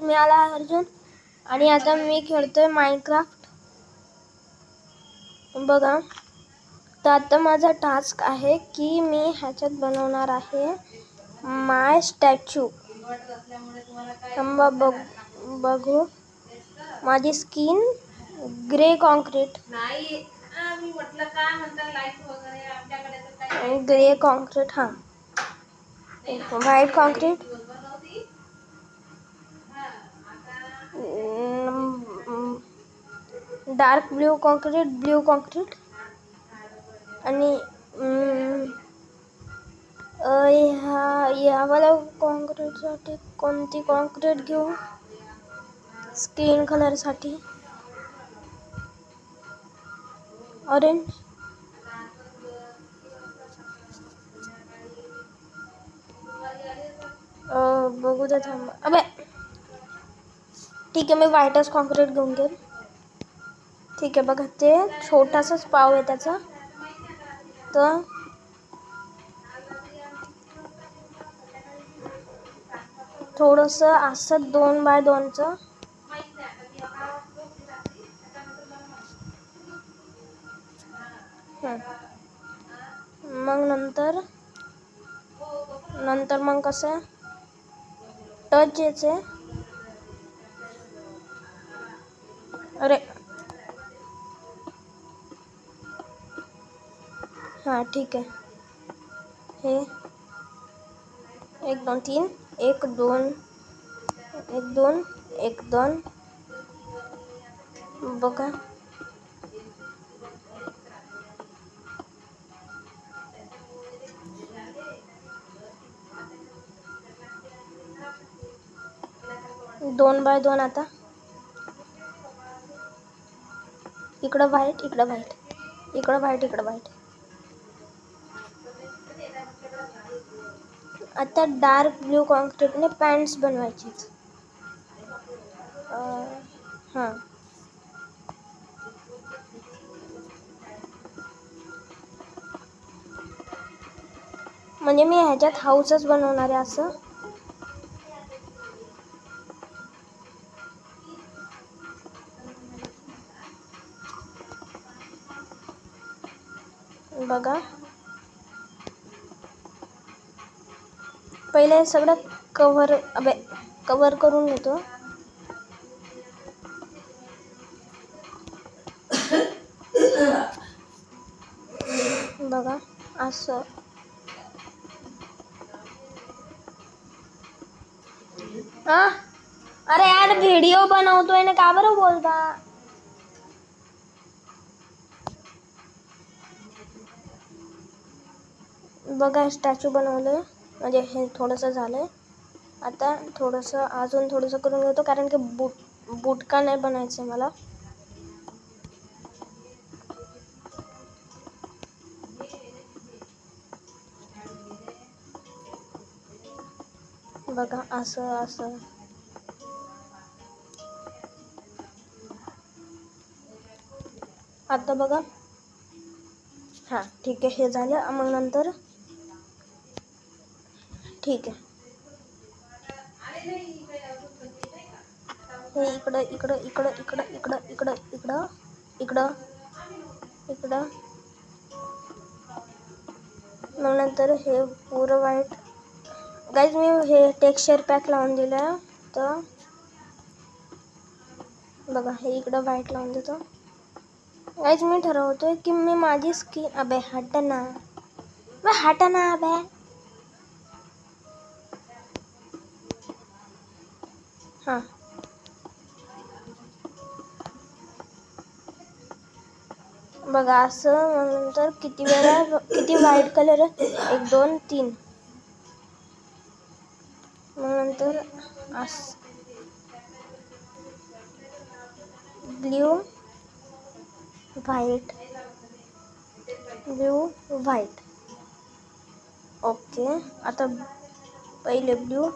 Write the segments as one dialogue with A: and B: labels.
A: मी आला अर्जुन आणि आता मी खेळतोय माइनक्राफ्ट. बघा, तर आता माझा टास्क आहे की मी ह्याच्यात बनवणार आहे माय स्टॅच्यू. बघू माझी स्किन ग्रे कॉन्क्रीट.
B: मी म्हटलं काय म्हणतात लाईट वगैरे आमच्याकडे तर काही
A: ग्रे कॉन्क्रीट. हां, white concrete, dark blue concrete, blue concrete आणि ह्यावाला कॉन्क्रीटसाठी कोणती कॉन्क्रीट घेऊ? स्किन कलरसाठी ऑरेंज. बघू दे थांबा. अबे ठीक आहे, मी व्हाईटच कॉन्क्रीट घेऊन घेईन. ठीक आहे. बघा, ते छोटासाच पाव आहे त्याचा. तर थोडंसं असं 2x2चं. मग नंतर मग कसं टच यायचे. अरे हां, ठीक आहे. हे 1 2 3 1 2 1 2 1 2. बघा, दोन बाय दोन. आता इकडं व्हाईट, इकडं व्हाईट, इकडं व्हाईट, इकडं व्हाईट. आता डार्क ब्ल्यू कॉन्क्रीटने पॅन्ट्स बनवायची. हां, म्हणजे मी ह्याच्यात हाऊसच बनवणार आहे असं. बघा, पहिले सगळं कव्हर करून घेतो. बघा असं. अरे यार, व्हिडिओ बनवतोय ना, का बरं बोलता? बघा, स्टॅच्यू बनवलं, म्हणजे हे थोडंसं झालंय. आता अजून थोडंसं करून घेतो, कारण की बुटका नाही बनायचं मला. बघा असं. आता बघा. हां, ठीक आहे, हे झालं. मग नंतर ठीक आहे, हे इकडं इकडं इकडं इकडं इकडं इकडं इकडं इकडं इकडं. मग नंतर हे पुरं व्हाईट. गाईज, मी हे टेक्स्चर पॅक लावून दिलं. तर बघा, हे इकडं व्हाईट लावून देतो. गाईज, मी ठरवतोय की मी माझी स्किन. अबे हट ना अबे. हां, बघा असं. मग नंतर किती व्हाईट कलर आहे? 1 2 3. मग नंतर असं blue white, blue white. Okay. आता पहिले ब्ल्यू.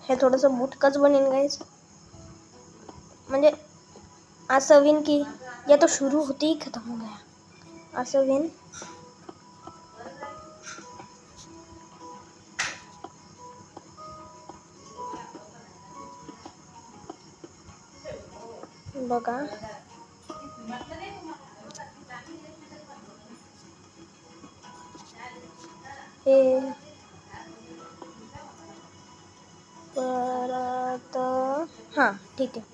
A: हे थोडंसं बुटकच बनेन गाइस, म्हणजे असं होईन की या तो शुरू होते ही खत्म हो गया. असं होईन. बघा हे परत हां ठीक आहे.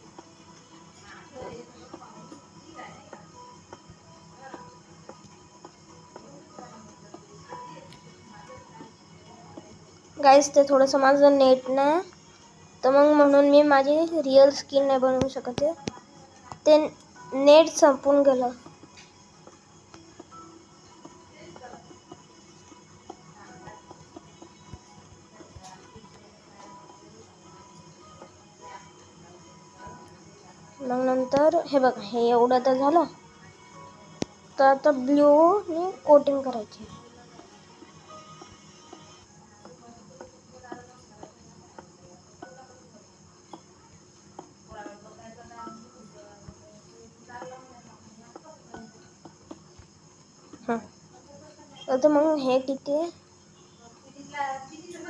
A: गाईस ते थोडंसं माझं नेट नाही, तर मग म्हणून मी माझी रिअल स्किन नाही बनवू शकत आहे. ते नेट संपून गेलं. मग नंतर हे बघा, हे एवढं तर झालं. तर आता ब्ल्यूने कोटिंग करायची. आता मग हे किती आहे?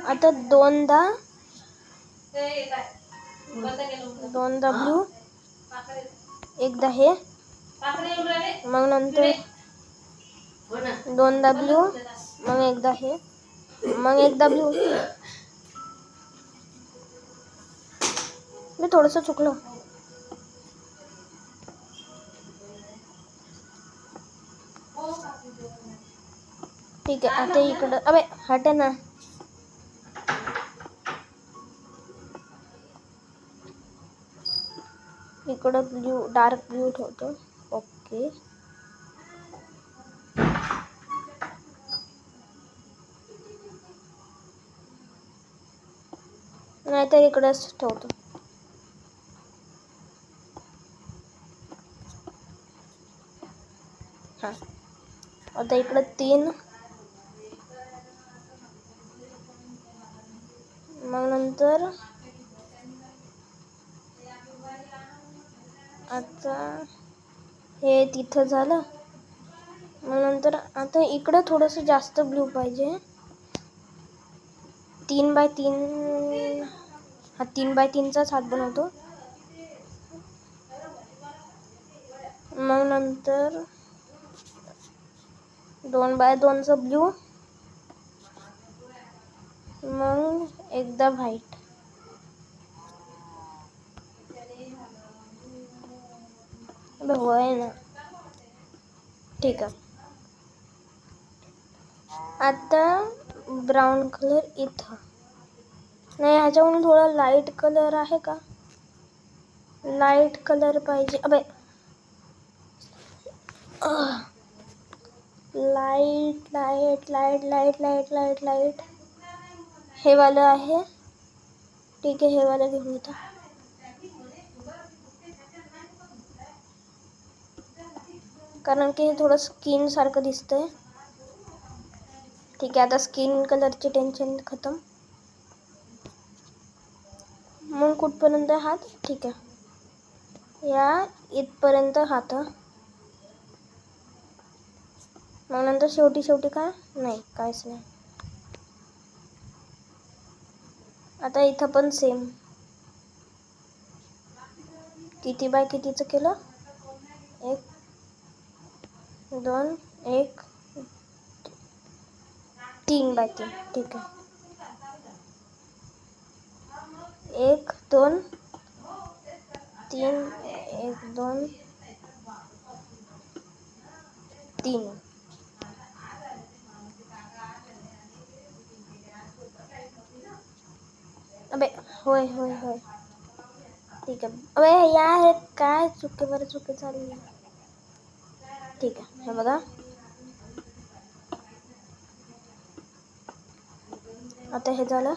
A: आता दोनदा ब्ल्यू, एकदा हे, मग नंतर दोनदा ब्ल्यू, मग एकदा हे, मग एकदा ब्ल्यू. मी थोडंसं चुकलो. ठीक आहे. आता इकडं अबे हटे ना. इकडं ब्ल्यू, डार्क ब्ल्यू ठेवतो. ओके. नाहीतर इकडंच ठेवतो. हां, आता इकडं 3, मग नंतर आता हे तिथं झालं. मग नंतर आता इकडं थोडंसं जास्त ब्ल्यू पाहिजे. 3x3 हा 3x3चाच हात बनवतो. मग नंतर 2x2चं ब्ल्यू, मग एकदा व्हाईट. होय ना. ठीक आहे. आता ब्राऊन कलर इथं नाही, ह्याच्यावरून थोडा लाईट कलर आहे का? लाईट कलर पाहिजे. अबे light light light light light light light हे वालं आहे. ठीक आहे, हे वालं घेऊन येतो. कारण की हे थोडं स्किन सारखं दिसतंय. ठीक आहे, आता स्किन कलरची टेन्शन खतम. मग कुठपर्यंत हात? ठीक आहे, या इथपर्यंत हात. मग नंतर शेवटी काय नाही, काहीच नाही. आता इथं पण सेम. किती बाय कितीचं केलं? 1 2 1 3x3. ठीक आहे, 1 2 3 1 2 3. अबे होय होय होय. ठीक आहे. अबे या हे काय चुकी चालली. ठीक आहे, हे बघा. आता हे झालं.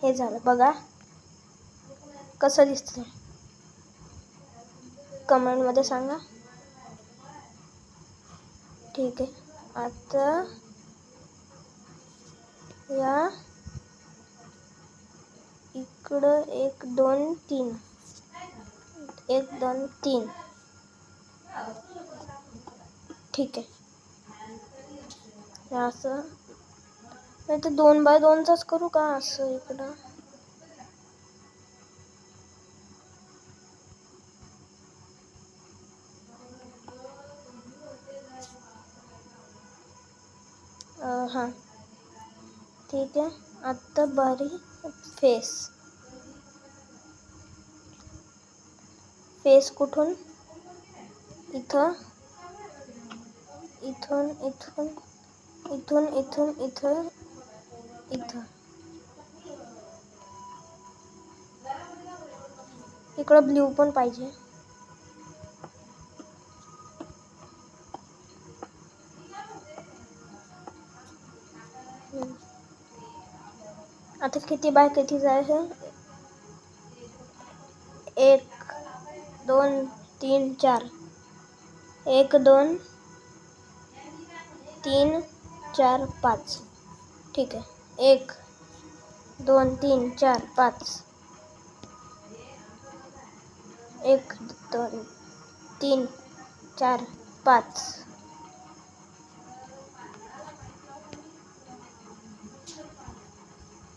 A: हे झालं. बघा कसं दिसतंय, कमेंटमध्ये सांगा. ठीक आहे, आता या इकडं 1 2 3 1 2 3 ठीक आहे. असं नाही तर 2 बाय 2चाच करू का असं इकडं. हां ठीक आहे. आता बारी फेस कुठून इथं इथून इथून इथून इथून इथं इथं इकडं ब्ल्यू पण पाहिजे. आता किती बाय किती जायचं. 1 2 3 4 1 2 3 4 5 ठीक आहे. 1 2 3 4 5 1 2 3 4 5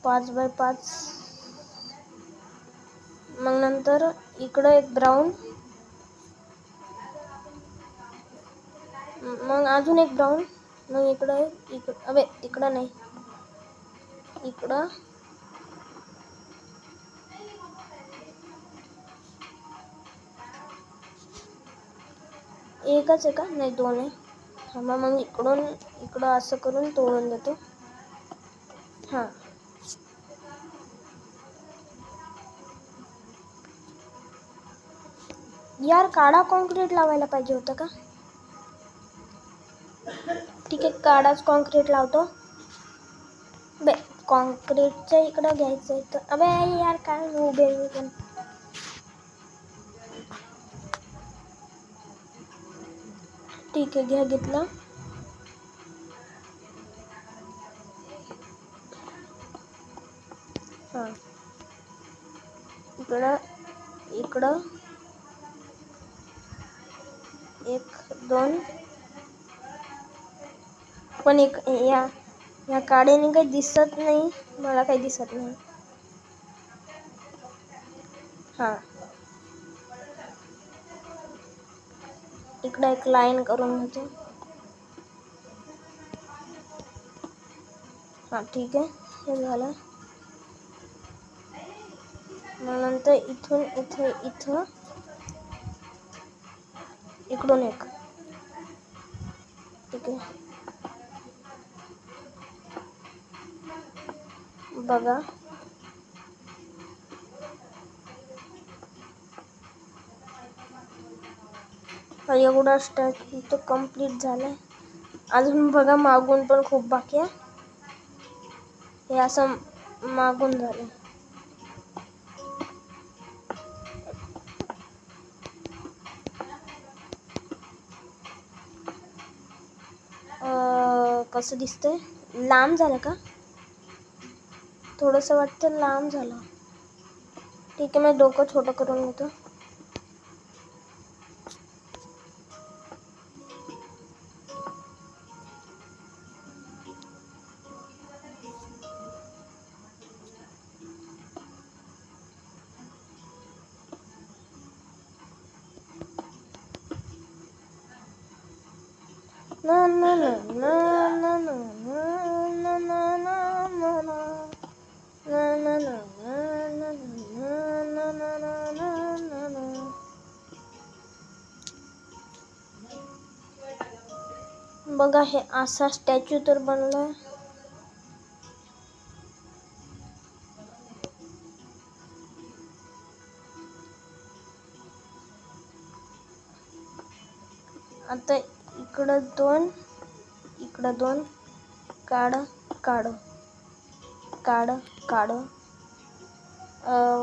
A: 5 बाय 5. मग नंतर इकडं एक ब्राऊन, मग अजून एक ब्राऊन, मग इकडं अबे इकडं नाही इकडं एकच आहे का नाही 2 आहे. थांबा मग इकडं असं करून तोडून देतो. हां यार काळा कॉन्क्रीट लावायला पाहिजे होतं का. ठीक आहे काळाच कॉन्क्रीट लावतो. बे कॉन्क्रीटच्या इकडं घ्यायचं आहे तर अबे यार काय उभे पण. ठीक आहे घेतलं. हां इकडं 1 2 पण या काड्याने काही दिसत नाही. मला काही दिसत नाही. हां इकडं एक लाईन करून घेतो. हां ठीक आहे हे झालं. मग नंतर इथून इथं इकडून एक ठीक आहे. बघा एवढा स्टॅच्यू तर कंप्लीट झालाय. अजून बघा मागून पण खूप बाकी आहे. हे असं मागून झालं. कसं दिसतंय. लांब झालं का. थोडंसं वाटतं लांब झालं. ठीक आहे मी डोकं छोटं करून घेतो. ना ना ना ना ना ना ना ना ना ना ना बघा हे असा स्टॅच्यू तर बनलाय. आता इकडं 2 इकडं 2 काढ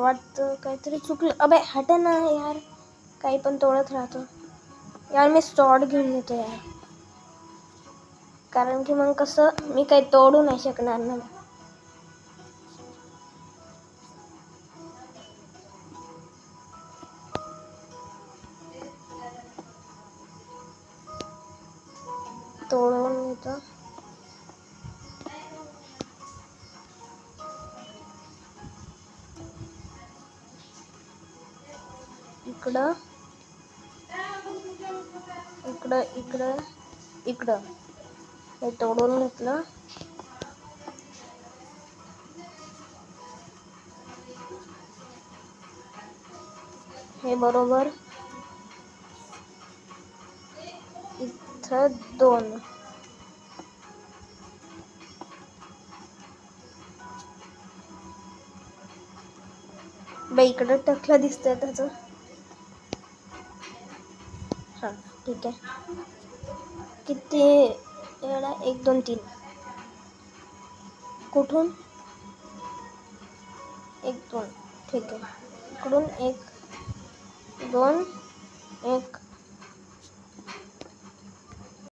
A: वाटतं काहीतरी चुकलं. अबे हट ना यार काही पण तोडत राहतो यार. मी सॉर्ट घेऊन येतो यार कारण की मग कसं मी काही तोडू नाही शकणार ना. तोडून घेतो. इकडं इकडं इकडं इकडं हे तोडून घेतलं. हे बरोबर इथं 2 बाई इकडं टकलं दिसतंय त्याचं. हां ठीक आहे. किती एवढा 1 2 3 कुठून 1 2 ठीक आहे. इकडून 1 2 1